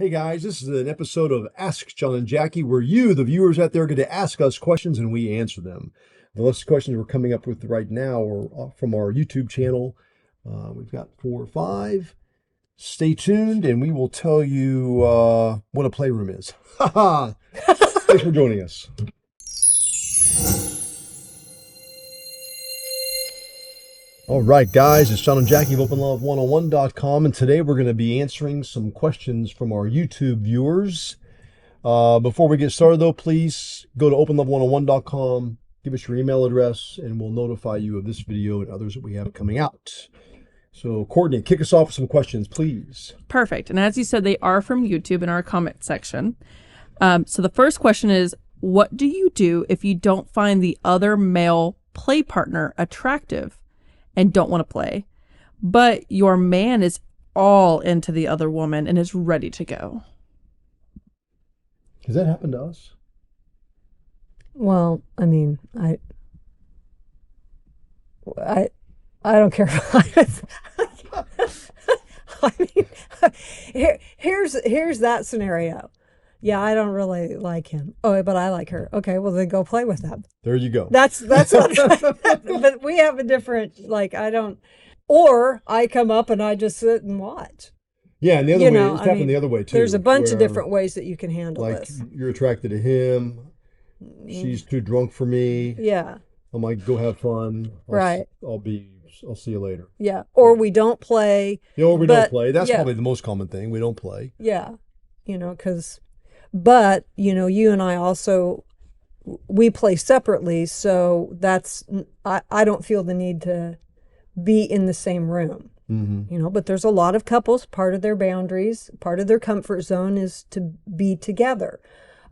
Hey guys, this is an episode of Ask John and Jackie where you, the viewers out there, get to ask us questions and we answer them. The list of questions we're coming up with right now are from our YouTube channel. We've got 4 or 5. Stay tuned and we will tell you what a playroom is. Ha ha! Thanks for joining us. All right, guys, it's John and Jackie of OpenLove101.com, and today we're going to be answering some questions from our YouTube viewers. Before we get started, though, please go to OpenLove101.com, give us your email address, and we'll notify you of this video and others that we have coming out. So, Courtney, kick us off with some questions, please. Perfect. And as you said, they are from YouTube in our comment section. So the first question is, what do you do if you don't find the other male play partner attractive and don't want to play, but your man is all into the other woman and is ready to go? Has that happened to us? Well, I mean, I don't care. I mean, here's that scenario. Yeah, I don't really like him. Oh, but I like her. Okay, well then go play with them. There you go. That's what. But we have a different, like, I don't. Or I come up and I just sit and watch. Yeah, and the other way, it's happened the other way too. There's a bunch of different ways that you can handle this. Like you're attracted to him. She's too drunk for me. Yeah. I'm like, go have fun. I'll see you later. Yeah. Or we don't play. Yeah, or we don't play. That's probably the most common thing. We don't play. Yeah. But, you and I also, we play separately. So I don't feel the need to be in the same room. Mm-hmm. But there's a lot of couples, part of their boundaries, part of their comfort zone is to be together.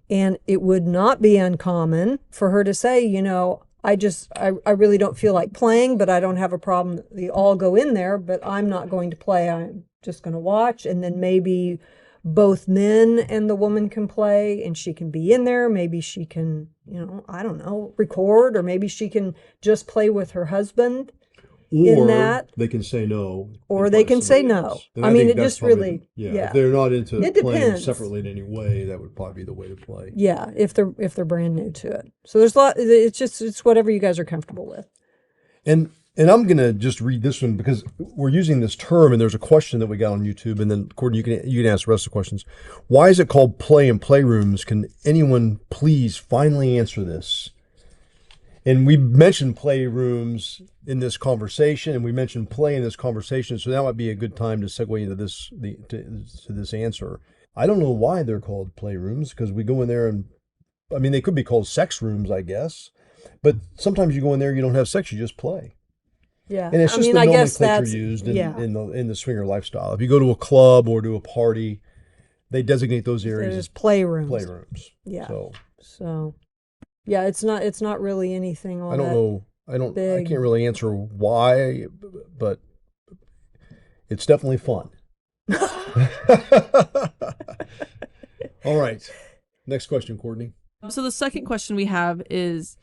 And it would not be uncommon for her to say, I really don't feel like playing, but I don't have a problem. They all go in there, but I'm not going to play. I'm just going to watch. And then maybe both men and the woman can play and she can be in there. Maybe she can, I don't know, record, or maybe she can just play with her husband. Or they can say no. Or they can say no. I mean, it just really, if they're not into playing separately in any way, that would probably be the way to play. Yeah, if they're brand new to it. So there's a lot. It's whatever you guys are comfortable with. And I'm gonna just read this one because we're using this term, and there's a question that we got on YouTube, and then Courtney, you can ask the rest of the questions. Why is it called play in playrooms? Can anyone please finally answer this? And we mentioned playrooms in this conversation, and we mentioned play in this conversation, so that might be a good time to segue into this answer. I don't know why they're called playrooms, because we go in there and, they could be called sex rooms, I guess. But sometimes you go in there, you don't have sex, you just play. Yeah, and it's just the nomenclature used in the swinger lifestyle. If you go to a club or to a party, they designate those areas as playrooms. Playrooms. Yeah. So. Yeah, it's not really anything all that. I don't know. I can't really answer why, but it's definitely fun. All right. Next question, Courtney. So the second question we have is,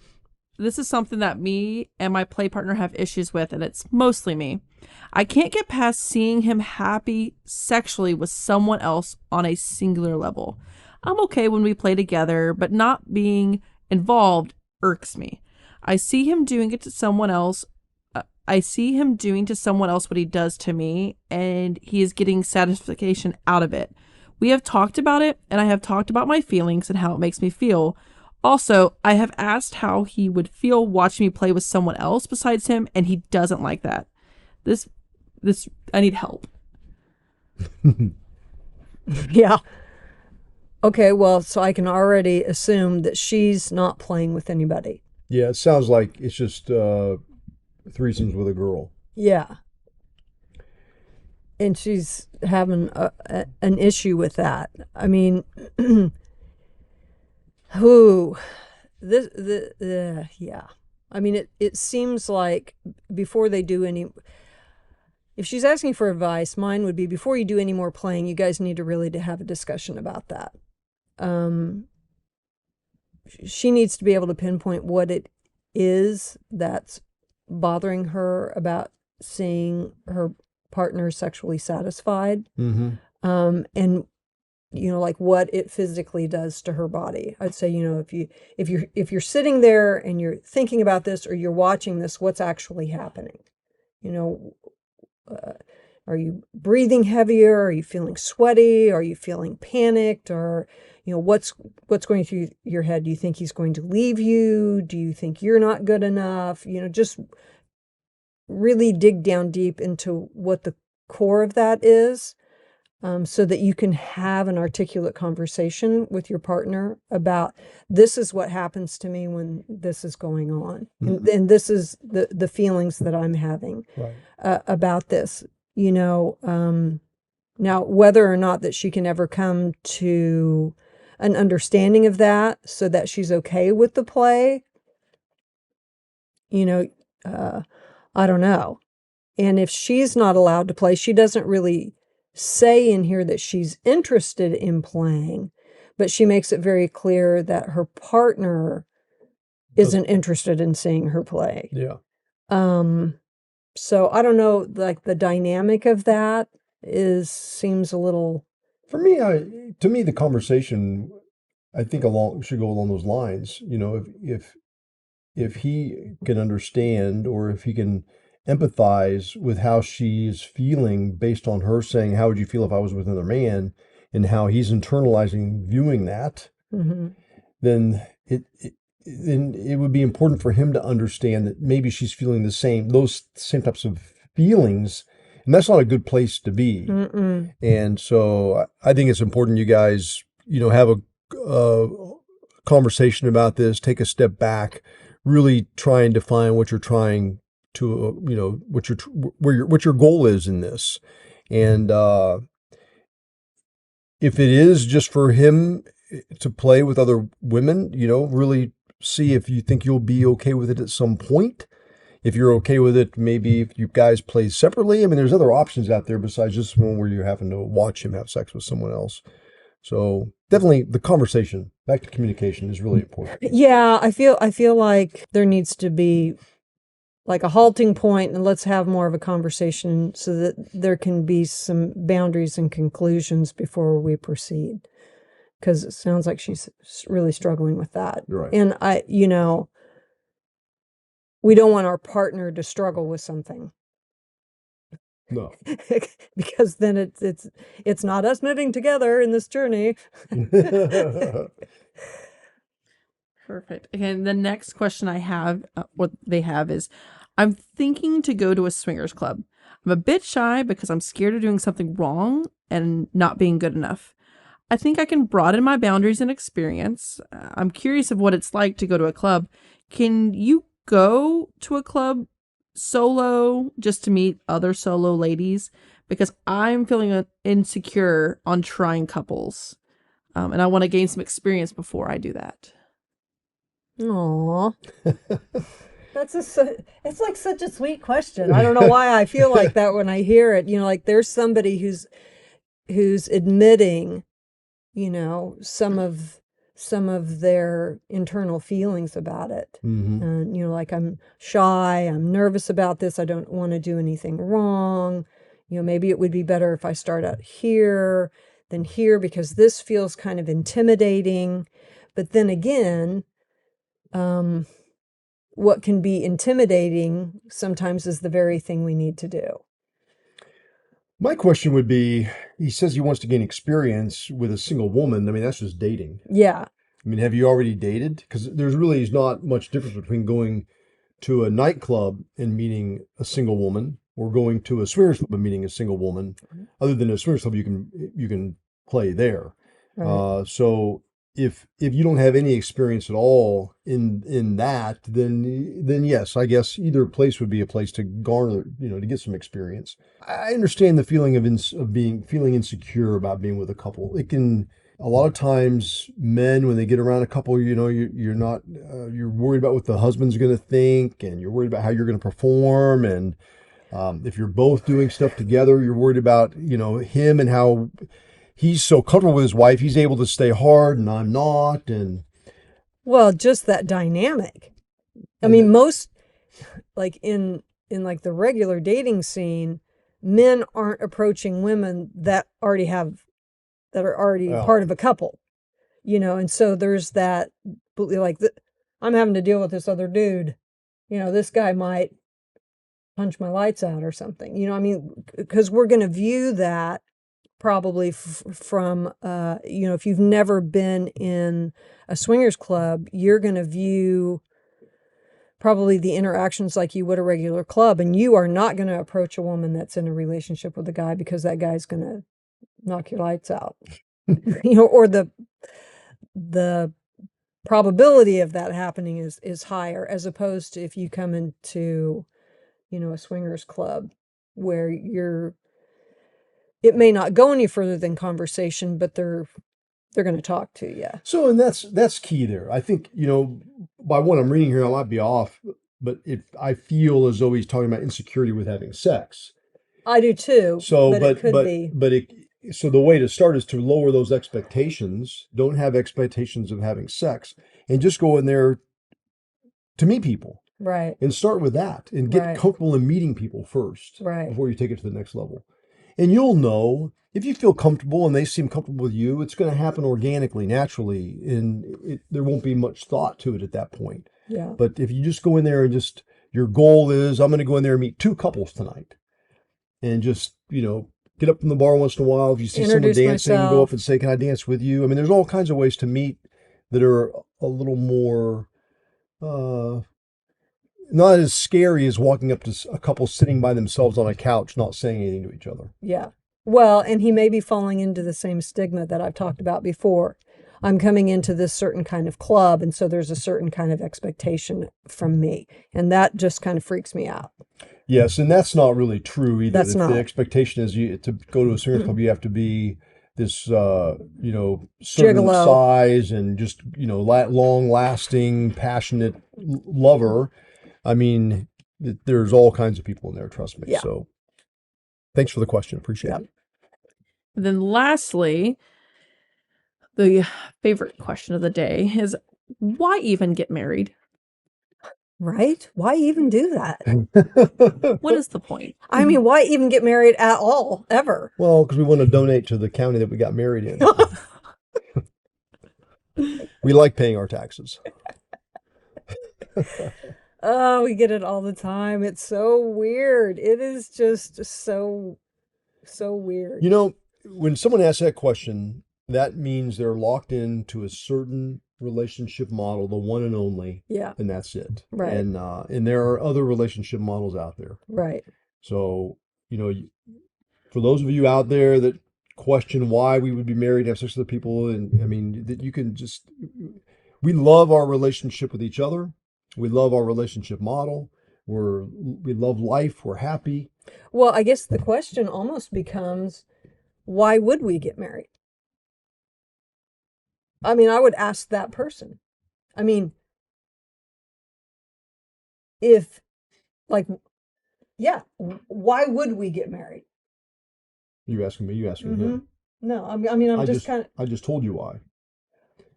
this is something that me and my play partner have issues with, and it's mostly me. I can't get past seeing him happy sexually with someone else on a singular level. I'm okay when we play together, but not being involved irks me. I see him doing to someone else what he does to me, and he is getting satisfaction out of it. We have talked about it, and I have talked about my feelings and how it makes me feel. Also, I have asked how he would feel watching me play with someone else besides him, and he doesn't like that. This I need help. Yeah. Okay, well, so I can already assume that she's not playing with anybody. Yeah, it sounds like it's just threesomes with a girl. Yeah. And she's having an issue with that. I mean, yeah. I mean, it seems like before they do any... If she's asking for advice, mine would be, before you do any more playing, you guys need to really have a discussion about that. She needs to be able to pinpoint what it is that's bothering her about seeing her partner sexually satisfied. Mm-hmm. And like what it physically does to her body. I'd say, if you're sitting there and you're thinking about this or you're watching this, what's actually happening? Are you breathing heavier? Are you feeling sweaty? Are you feeling panicked? Or, what's going through your head? Do you think he's going to leave you? Do you think you're not good enough? Just really dig down deep into what the core of that is, so that you can have an articulate conversation with your partner about, this is what happens to me when this is going on. And this is the feelings that I'm having about this. Now, whether or not that she can ever come to an understanding of that so that she's okay with the play, I don't know. And if she's not allowed to play, she doesn't really say in here that she's interested in playing, but she makes it very clear that her partner isn't interested in seeing her play. Yeah. So I don't know, like the dynamic of that seems a little. For me, to me, the conversation, I think should go along those lines. If he can understand, or if he can empathize with how she's feeling based on her saying, how would you feel if I was with another man, and how he's internalizing viewing that, then it would be important for him to understand that maybe she's feeling those same types of feelings, and that's not a good place to be. And so I think it's important you guys, have a conversation about this, take a step back, really try and define what you're trying to, what your goal is in this. And if it is just for him to play with other women, really see if you think you'll be okay with it at some point. If you're okay with it, maybe if you guys play separately. I mean, there's other options out there besides just one where you're having to watch him have sex with someone else. So definitely the conversation, back to communication, is really important. Yeah, I feel like there needs to be like a halting point, and let's have more of a conversation so that there can be some boundaries and conclusions before we proceed. Because it sounds like she's really struggling with that. Right. And we don't want our partner to struggle with something. No. Because then it's not us moving together in this journey. Perfect. And the next question I have, what they have is, I'm thinking to go to a swingers club. I'm a bit shy because I'm scared of doing something wrong and not being good enough. I think I can broaden my boundaries and experience. I'm curious of what it's like to go to a club. Can you go to a club solo just to meet other solo ladies? Because I'm feeling insecure on trying couples. And I want to gain some experience before I do that. Aww. It's like such a sweet question. I don't know why I feel like that when I hear it. Like there's somebody who's admitting, some of their internal feelings about it. And, like, I'm shy, I'm nervous about this, I don't want to do anything wrong. Maybe it would be better if I start out here than here because this feels kind of intimidating. But then again, what can be intimidating sometimes is the very thing we need to do. My question would be, he says he wants to gain experience with a single woman. I mean, that's just dating. Yeah. I mean, have you already dated? Because there's really not much difference between going to a nightclub and meeting a single woman, or going to a swingers club and meeting a single woman. Other than a swingers club, you can play there. Right. So if you don't have any experience at all in that, then yes, I guess either place would be a place to garner, to get some experience. I understand the feeling of feeling insecure about being with a couple. It can, a lot of times, men, when they get around a couple, you're not, you're worried about what the husband's going to think, and you're worried about how you're going to perform, and if you're both doing stuff together, you're worried about him and how he's so comfortable with his wife, he's able to stay hard and I'm not. And well, just that dynamic. I mean, most, like in like the regular dating scene, men aren't approaching women that already have that are already Yeah. part of a couple, and so there's that, like, I'm having to deal with this other dude, this guy might punch my lights out or something, I mean, because we're going to view that probably from, if you've never been in a swingers club, you're going to view probably the interactions like you would a regular club, and you are not going to approach a woman that's in a relationship with a guy because that guy's going to knock your lights out, or the probability of that happening is higher, as opposed to if you come into, a swingers club where it may not go any further than conversation, but they're going to talk to you. So, and that's key there. I think, by what I'm reading here, I might be off, but I feel as though he's talking about insecurity with having sex. I do too. So, but it could be. So the way to start is to lower those expectations. Don't have expectations of having sex, and just go in there to meet people. Right. And start with that, and get comfortable in meeting people first, before you take it to the next level. And you'll know if you feel comfortable and they seem comfortable with you, it's going to happen organically, naturally, and there won't be much thought to it at that point. Yeah. But if you just go in there and your goal is, I'm going to go in there and meet 2 couples tonight, and just, get up from the bar once in a while. If you see someone dancing, go up and say, can I dance with you? I mean, there's all kinds of ways to meet that are a little more, not as scary as walking up to a couple sitting by themselves on a couch, not saying anything to each other. Yeah. Well, and he may be falling into the same stigma that I've talked about before. I'm coming into this certain kind of club, and so there's a certain kind of expectation from me. And that just kind of freaks me out. Yes, and that's not really true either. That's not. The expectation is to go to a swingers club, you have to be this, certain Gigolo. size and just, long-lasting, passionate lover. I mean, there's all kinds of people in there, trust me. Yeah. So thanks for the question. Appreciate it. Then lastly, the favorite question of the day is, why even get married? Right? Why even do that? What is the point? I mean, why even get married at all, ever? Well, because we want to donate to the county that we got married in. We like paying our taxes. Oh, we get it all the time. It's so weird. It is just so weird. When someone asks that question, that means they're locked into a certain relationship model, the one and only. Yeah. And that's it. Right. And there are other relationship models out there. Right. So, for those of you out there that question why we would be married and have sex with other people, and I mean, that you can we love our relationship with each other. We love our relationship model. We love life. We're happy. Well, I guess the question almost becomes, why would we get married? I mean, I would ask that person. I mean, why would we get married? You asking me? You asking him? No, I mean, I just told you why.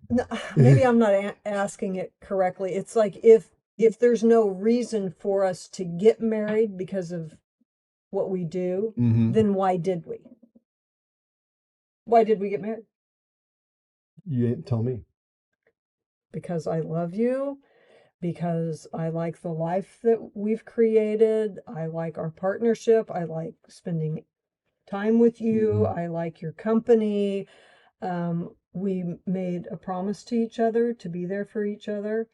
No, maybe I'm not asking it correctly. It's like, if there's no reason for us to get married because of what we do, then why did we? Why did we get married? You didn't tell me. Because I love you, because I like the life that we've created. I like our partnership. I like spending time with you. I like your company. We made a promise to each other to be there for each other.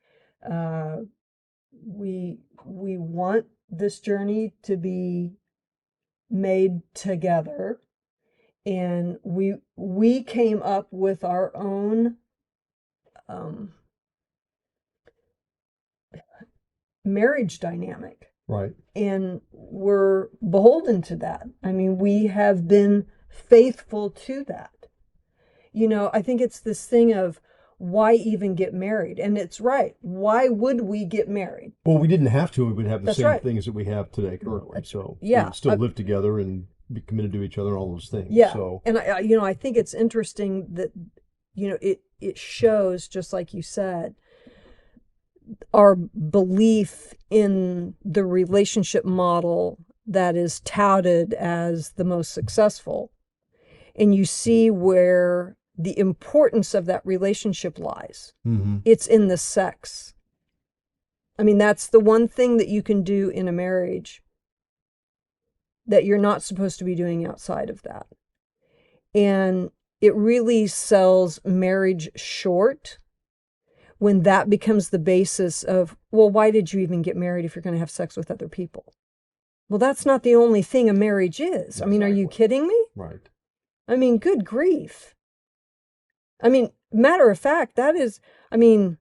We want this journey to be made together, and we came up with our own marriage dynamic. Right. And we're beholden to that. I mean, we have been faithful to that. I think it's this thing of, why even get married? And it's right. Why would we get married? Well, we didn't have to. We would have the same right. things that we have today currently. So yeah, we would still live together and be committed to each other and all those things. Yeah. So, and I think it's interesting that, it shows, just like you said, our belief in the relationship model that is touted as the most successful. and you see where the importance of that relationship lies. Mm-hmm. It's in the sex. I mean, that's the one thing that you can do in a marriage that you're not supposed to be doing outside of that. And it really sells marriage short when that becomes the basis of, well, why did you even get married if you're going to have sex with other people? Well, that's not the only thing a marriage is. I mean, are you kidding me? Right. I mean, good grief. I mean, matter of fact, that is, I mean,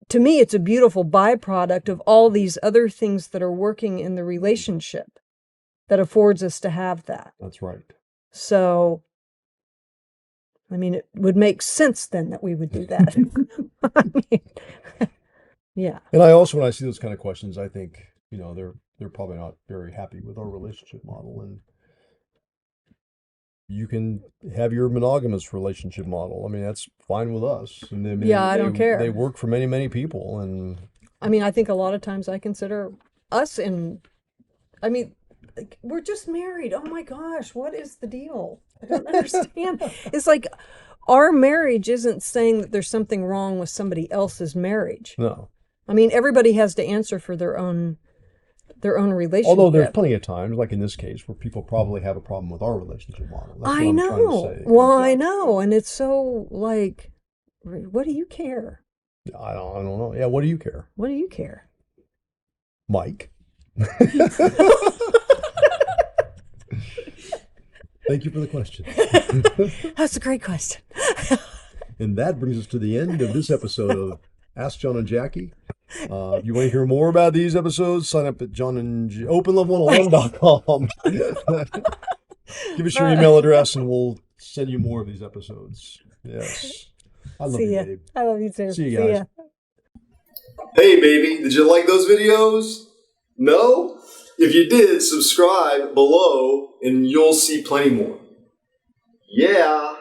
to me, it's a beautiful byproduct of all these other things that are working in the relationship that affords us to have that. That's right. So, I mean, it would make sense then that we would do that. I mean, yeah. And I also, when I see those kind of questions, I think, they're probably not very happy with our relationship model. And you can have your monogamous relationship model. I mean, that's fine with us. And I mean, Yeah, I don't care. They work for many, many people. And I mean, I think a lot of times I consider us I mean, like, we're just married. Oh my gosh, what is the deal? I don't understand. It's like our marriage isn't saying that there's something wrong with somebody else's marriage. no. I mean, everybody has to answer for their own relationship. Although there's plenty of times, like in this case, where people probably have a problem with our relationship model. That's what I'm trying to say. Well, I know. And it's so like, what do you care? I don't know. Yeah, what do you care? What do you care? Mike. Thank you for the question. That's a great question. And that brings us to the end of this episode of Ask John and Jackie. If you want to hear more about these episodes, sign up at openlove101.com. Give us your email address and we'll send you more of these episodes. Yes. I love you, babe. I love you too. See you guys. ya. Hey, baby, did you like those videos? No? If you did, subscribe below and you'll see plenty more. Yeah.